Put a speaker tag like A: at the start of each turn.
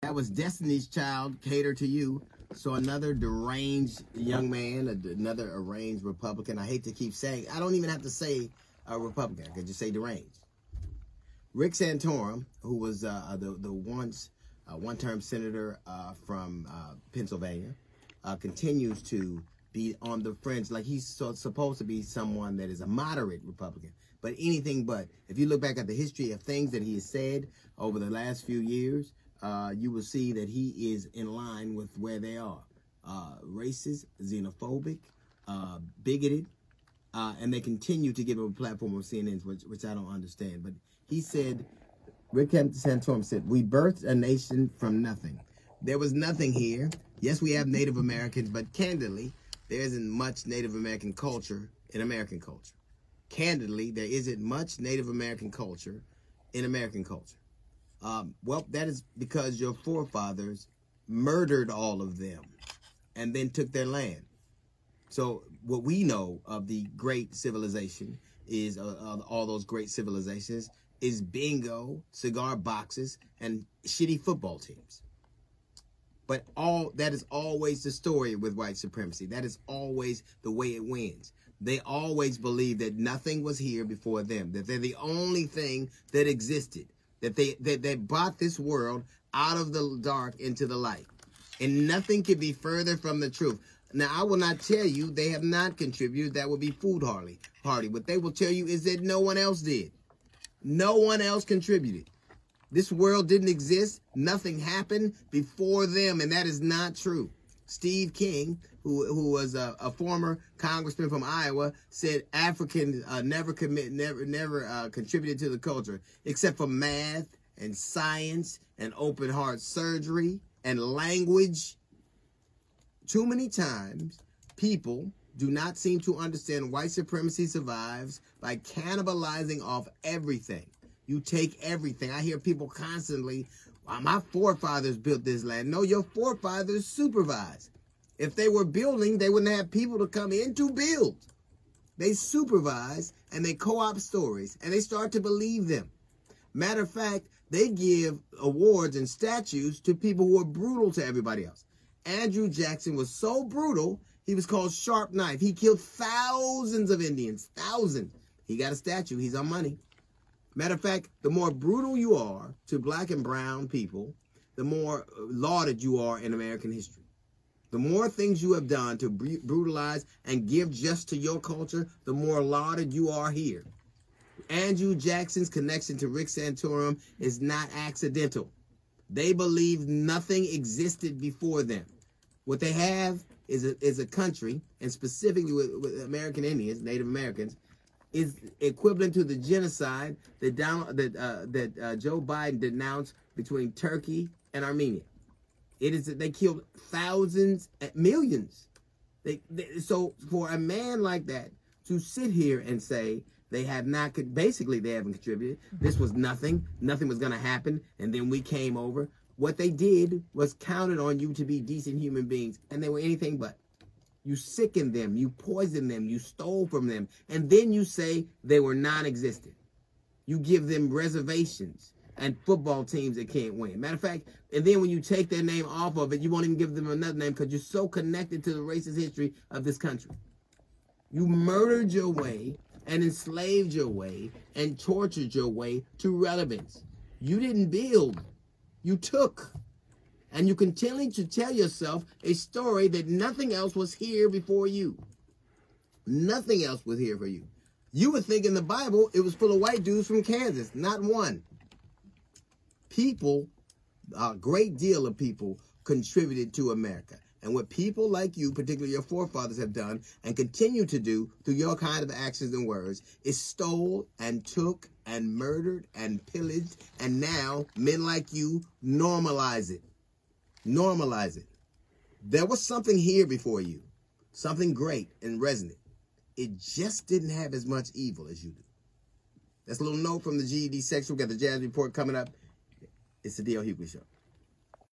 A: That was Destiny's Child, Cater to You. So another deranged young man, another arranged Republican. I hate to keep saying, I don't even have to say a Republican. I could just say deranged. Rick Santorum, who was the once one-term senator from Pennsylvania, continues to be on the fringe, like he's supposed to be someone that is a moderate Republican, but anything but. If you look back at the history of things that he has said over the last few years, you will see that he is in line with where they are. Racist, xenophobic, bigoted, and they continue to give him a platform on CNN, which I don't understand. But he said, Rick Santorum said, "We birthed a nation from nothing. There was nothing here. Yes, we have Native Americans, but candidly, there isn't much Native American culture in American culture. Candidly, there isn't much Native American culture in American culture. Well, that is because your forefathers murdered all of them and then took their land. So what we know of the great civilization is, all those great civilizations, is bingo, cigar boxes, and shitty football teams. But that is always the story with white supremacy. That is always the way it wins. They always believe that nothing was here before them, that they're the only thing that existed, that they brought this world out of the dark into the light. And nothing could be further from the truth. Now, I will not tell you they have not contributed. That would be food party. What they will tell you is that no one else did. No one else contributed. This world didn't exist. Nothing happened before them, and that is not true. Steve King, who was a former congressman from Iowa, said Africans never contributed to the culture, except for math and science and open heart surgery and language. Too many times, people do not seem to understand white supremacy survives by cannibalizing off everything. You take everything. I hear people constantly, well, my forefathers built this land. No, your forefathers supervised. If they were building, they wouldn't have people to come in to build. They supervise and they co-op stories and they start to believe them. Matter of fact, they give awards and statues to people who are brutal to everybody else. Andrew Jackson was so brutal, he was called Sharp Knife. He killed thousands of Indians, thousands. He got a statue. He's on money. Matter of fact, the more brutal you are to black and brown people, the more lauded you are in American history. The more things you have done to brutalize and give just to your culture, the more lauded you are here. Andrew Jackson's connection to Rick Santorum is not accidental. They believe nothing existed before them. What they have is a country, and specifically with American Indians, Native Americans, is equivalent to the genocide that Joe Biden denounced between Turkey and Armenia. They killed thousands, millions. So for a man like that to sit here and say they have not, basically they haven't contributed. This was nothing. Nothing was going to happen, and then we came over. What they did was counted on you to be decent human beings, and they were anything but. You sickened them, you poisoned them, you stole from them, and then you say they were non-existent. You give them reservations and football teams that can't win. Matter of fact, and then when you take their name off of it, you won't even give them another name because you're so connected to the racist history of this country. You murdered your way and enslaved your way and tortured your way to relevance. You didn't build, you took. And you continue to tell yourself a story that nothing else was here before you. Nothing else was here for you. You would think in the Bible it was full of white dudes from Kansas. Not one. People, a great deal of people, contributed to America. And what people like you, particularly your forefathers, have done and continue to do through your kind of actions and words is stole and took and murdered and pillaged. And now men like you normalize it. Normalize it. There was something here before you, something great and resonant. It just didn't have as much evil as you do. That's a little note from the GED section. We got the Jazz Report coming up. It's the D.L. Hughley Show.